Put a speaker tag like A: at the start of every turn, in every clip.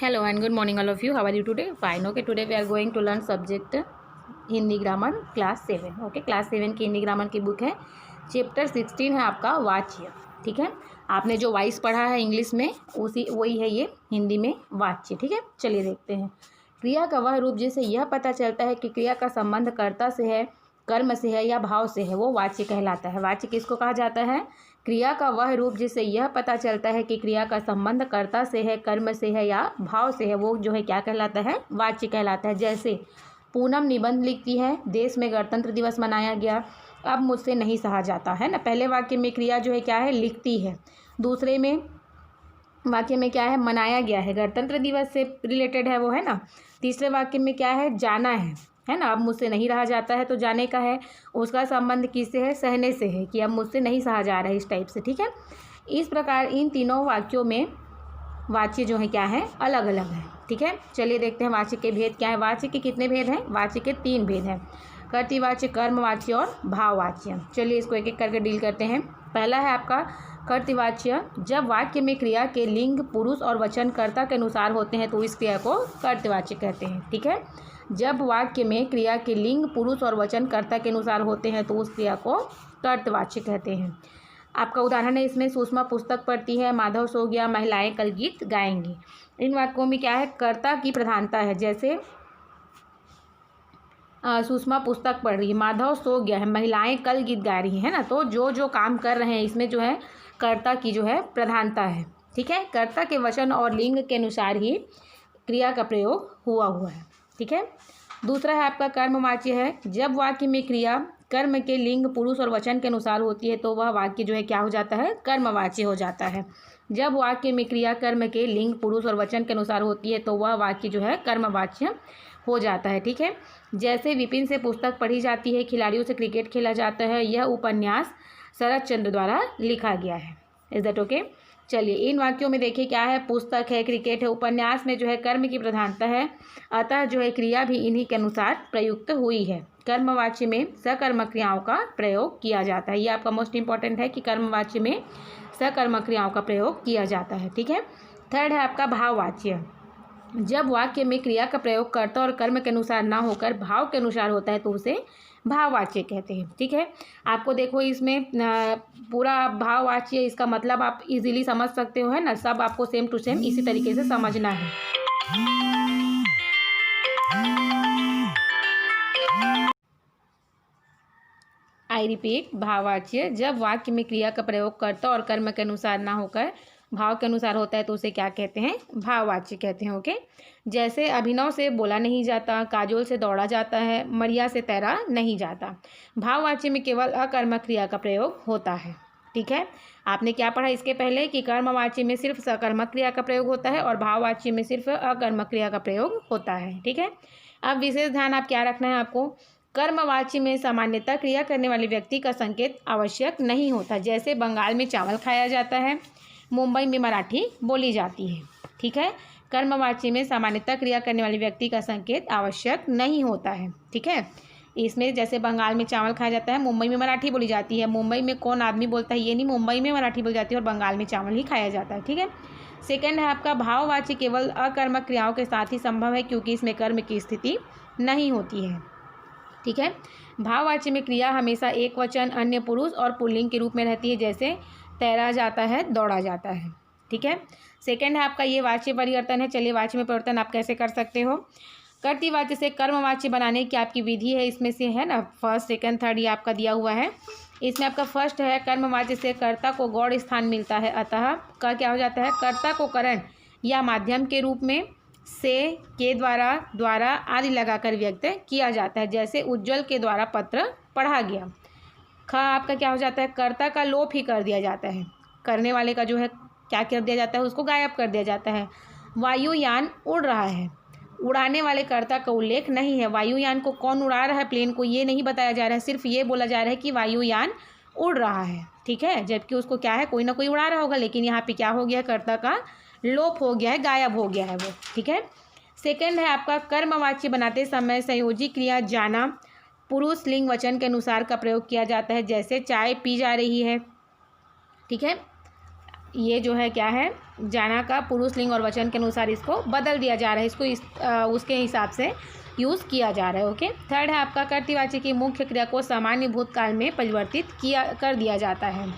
A: Hello and good morning all of you. How are you today? Fine. Okay, today we are going to learn subject Hindi grammar class 7. Okay, class 7 की Hindi grammar की book है. Chapter 16 है आपका वाच्य. ठीक है, आपने जो वाइस पढ़ा है इंग्लिश में उसी वही है ये हिंदी में वाच्य. ठीक है, चलिए देखते हैं. क्रिया का वह रूप जिससे यह पता चलता है कि क्रिया का संबंध कर्ता से है, कर्म से है या भाव से है, वो वाच्य कहलाता है. वाच्य किसको कहा जाता है? क्रिया का वह रूप जिससे यह पता चलता है कि क्रिया का संबंध कर्ता से है, कर्म से है या भाव से है, वो जो है क्या कहलाता है? वाच्य कहलाता है. जैसे पूनम निबंध लिखती है, देश में गणतंत्र दिवस मनाया गया, अब मुझसे नहीं सहा जाता है ना. पहले वाक्य में क्रिया जो है क्या है? लिखती है. दूसरे में वाक्य में क्या है? मनाया गया है, गणतंत्र दिवस से रिलेटेड है वो, है ना. तीसरे वाक्य में क्या है? जाना है ना. अब मुझसे नहीं रहा जाता है तो जाने का है, उसका संबंध किससे है? सहने से है, कि अब मुझसे नहीं सहा जा रहा है, इस टाइप से. ठीक है, इस प्रकार इन तीनों वाक्यों में वाच्य जो है क्या है? अलग अलग है. ठीक है, चलिए देखते हैं वाच्य के भेद क्या है. वाच्य के कितने भेद हैं? वाच्य के 3 भेद हैं. कर्तृवाच्य, कर्मवाच्य और भाववाच्य. चलिए इसको एक एक करके डील करते हैं. पहला है आपका कर्तृवाच्य. जब वाक्य में क्रिया के लिंग पुरुष और वचन कर्ता के अनुसार होते हैं तो इस क्रिया को कर्तृवाच्य कहते हैं. ठीक है, जब वाक्य में क्रिया के लिंग पुरुष और वचन कर्ता के अनुसार होते हैं तो उस क्रिया को कर्तृवाच्य कहते हैं. आपका उदाहरण है इसमें, सुषमा पुस्तक पढ़ती है, माधव सो गया, महिलाएं कल गीत गाएंगी. इन वाक्यों में क्या है? कर्ता की प्रधानता है. जैसे सुषमा पुस्तक पढ़ रही है, माधव सो गया है, महिलाएं कल गीत गा रही हैं, है ना. तो जो जो काम कर रहे हैं इसमें जो है कर्ता की जो है प्रधानता है. ठीक है, कर्ता के वचन और लिंग के अनुसार ही क्रिया का प्रयोग हुआ है. ठीक है, दूसरा है आपका कर्मवाच्य है. जब वाक्य में क्रिया कर्म के लिंग पुरुष और वचन के अनुसार होती है तो वह वाक्य जो है क्या हो जाता है? कर्मवाच्य हो जाता है. जब वाक्य में क्रिया कर्म के लिंग पुरुष और वचन के अनुसार होती है तो वह वाक्य जो है कर्मवाच्य हो जाता है. ठीक है, जैसे विपिन से पुस्तक पढ़ी जाती है, खिलाड़ियों से क्रिकेट खेला जाता है, यह उपन्यास शरद चंद्र द्वारा लिखा गया है. Is that okay? चलिए इन वाक्यों में देखिए क्या है? पुस्तक है, क्रिकेट है, उपन्यास में जो है कर्म की प्रधानता है, अतः जो है क्रिया भी इन्हीं के अनुसार प्रयुक्त हुई है. कर्मवाच्य में सकर्मक क्रियाओं का प्रयोग किया जाता है. ये आपका मोस्ट इंपॉर्टेंट है कि कर्मवाच्य में सकर्मक क्रियाओं का प्रयोग किया जाता है. ठीक है, थर्ड है आपका भाववाच्य. जब वाक्य में क्रिया का प्रयोग कर्ता और कर्म के अनुसार ना होकर भाव के अनुसार होता है तो उसे भाववाच्य कहते हैं. ठीक है, आपको देखो इसमें पूरा भाववाच्य, इसका मतलब आप इजीली समझ सकते हो, है ना. सब आपको सेम टू सेम इसी तरीके से समझना है. आई रिपीट, भाववाच्य. जब वाक्य में क्रिया का प्रयोग कर्ता और कर्म के अनुसार ना होकर भाव के अनुसार होता है तो उसे क्या कहते हैं? भाववाच्य कहते हैं. ओके, जैसे अभिनव से बोला नहीं जाता, काजोल से दौड़ा जाता है, मरिया से तैरा नहीं जाता. भाववाच्य में केवल अकर्मक क्रिया का प्रयोग होता है. ठीक है, आपने क्या पढ़ा इसके पहले कि कर्मवाच्य में सिर्फ सकर्मक क्रिया का प्रयोग होता है और भाववाच्य में सिर्फ अकर्मक क्रिया का प्रयोग होता है. ठीक है, अब विशेष ध्यान आप क्या रखना है आपको? कर्मवाच्य में सामान्यतः क्रिया करने वाले व्यक्ति का संकेत आवश्यक नहीं होता. जैसे बंगाल में चावल खाया जाता है, मुंबई में मराठी बोली जाती है. ठीक है, कर्मवाच्य में सामान्यतः क्रिया करने वाले व्यक्ति का संकेत आवश्यक नहीं होता है. ठीक है, इसमें जैसे बंगाल में चावल खाया जाता है, मुंबई में मराठी बोली जाती है. मुंबई में कौन आदमी बोलता है ये नहीं, मुंबई में मराठी बोली जाती है और बंगाल में चावल ही खाया जाता है. ठीक है, सेकेंड है आपका भाववाच्य. केवल अकर्मक क्रियाओं के साथ ही संभव है क्योंकि इसमें कर्म की स्थिति नहीं होती है. ठीक है, भाववाच्य में क्रिया हमेशा एक वचन, अन्य पुरुष और पुल्लिंग के रूप में रहती है. जैसे तैरा जाता है, दौड़ा जाता है. ठीक है, सेकंड है आपका ये वाच्य परिवर्तन है. चलिए वाच्य में परिवर्तन आप कैसे कर सकते हो? कर्तृवाच्य से कर्मवाच्य बनाने की आपकी विधि है, इसमें से है ना, फर्स्ट सेकंड थर्ड ये आपका दिया हुआ है. इसमें आपका फर्स्ट है कर्मवाच्य से कर्ता को गौड़ स्थान मिलता है, अतः का क्या हो जाता है? कर्ता को करण या माध्यम के रूप में से, के द्वारा आदि लगाकर व्यक्त किया जाता है. जैसे उज्ज्वल के द्वारा पत्र पढ़ा गया. ख आपका क्या हो जाता है? कर्ता का लोप ही कर दिया जाता है, करने वाले का जो है क्या कर दिया जाता है? उसको गायब कर दिया जाता है. वायुयान उड़ रहा है, उड़ाने वाले कर्ता का उल्लेख नहीं है. वायुयान को कौन उड़ा रहा है? प्लेन को, ये नहीं बताया जा रहा है, सिर्फ ये बोला जा रहा है कि वायुयान उड़ रहा है. ठीक है, जबकि उसको क्या है? कोई ना कोई उड़ा रहा होगा, लेकिन यहाँ पे क्या हो गया? कर्ता का लोप हो गया है, गायब हो गया है वो. ठीक है, सेकेंड है आपका कर्मवाच्य बनाते समय संयोजी क्रिया जाना पुरुष लिंग वचन के अनुसार का प्रयोग किया जाता है. जैसे चाय पी जा रही है. ठीक है, ये जो है क्या है, जाना का पुरुष लिंग और वचन के अनुसार इसको बदल दिया जा रहा है, इसको उसके हिसाब से यूज़ किया जा रहा है। ओके। थर्ड है आपका कर्तृवाची की मुख्य क्रिया को सामान्य भूतकाल में परिवर्तित कर दिया जाता है।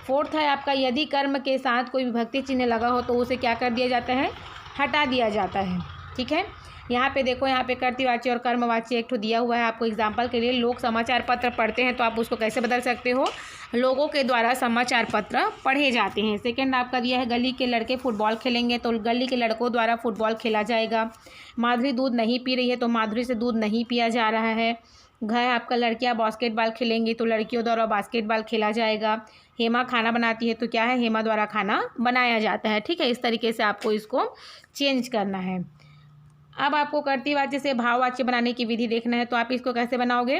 A: फोर्थ है आपका यदि कर्म के साथ कोई विभक्ति चिन्ह लगा हो तो उसे क्या कर दिया जाता है, हटा दिया जाता है। ठीक है। यहाँ पे देखो, यहाँ पे कर्तृवाची और कर्मवाची एक ठो दिया हुआ है आपको एग्जाम्पल के लिए। लोग समाचार पत्र पढ़ते हैं तो आप उसको कैसे बदल सकते हो, लोगों के द्वारा समाचार पत्र पढ़े जाते हैं। सेकंड आपका दिया है गली के लड़के फुटबॉल खेलेंगे तो गली के लड़कों द्वारा फुटबॉल खेला जाएगा। माधुरी दूध नहीं पी रही है तो माधुरी से दूध नहीं पिया जा रहा है। घर आपका लड़कियां बास्केटबॉल खेलेंगी तो लड़कियों द्वारा बास्केटबॉल खेला जाएगा। हेमा खाना बनाती है तो क्या है, हेमा द्वारा खाना बनाया जाता है। ठीक है, इस तरीके से आपको इसको चेंज करना है। अब आपको कर्तृवाच्य से भाववाच्य बनाने की विधि देखना है तो आप इसको कैसे बनाओगे,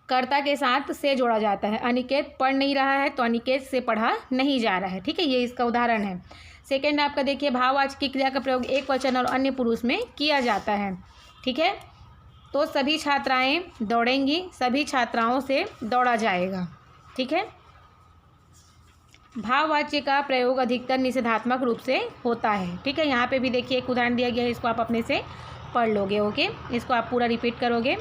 A: कर्ता के साथ से जोड़ा जाता है। अनिकेत पढ़ नहीं रहा है तो अनिकेत से पढ़ा नहीं जा रहा है। ठीक है, ये इसका उदाहरण है। सेकंड आपका देखिए भाववाच्य की क्रिया का प्रयोग एक वचन और अन्य पुरुष में किया जाता है। ठीक है, तो सभी छात्राएं दौड़ेंगी, सभी छात्राओं से दौड़ा जाएगा। ठीक है, भाववाच्य का प्रयोग अधिकतर निषेधात्मक रूप से होता है। ठीक है, यहाँ पे भी देखिए एक उदाहरण दिया गया है, इसको आप अपने से पढ़ लोगे। ओके, इसको आप पूरा रिपीट करोगे।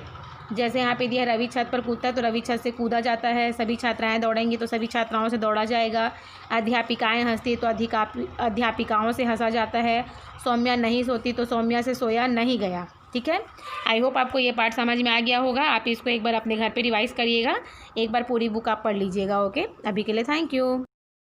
A: जैसे यहाँ पे दिया रवि छत पर कूदता है तो रवि छत से कूदा जाता है। सभी छात्राएं दौड़ेंगी तो सभी छात्राओं से दौड़ा जाएगा। अध्यापिकाएं हंसती तो अध्यापिकाओं से हंसा जाता है। सौम्या नहीं सोती तो सौम्या से सोया नहीं गया। ठीक है, आई होप आपको ये पार्ट समझ में आ गया होगा। आप इसको एक बार अपने घर पे रिवाइज करिएगा, एक बार पूरी बुक आप पढ़ लीजिएगा। ओके, अभी के लिए थैंक यू।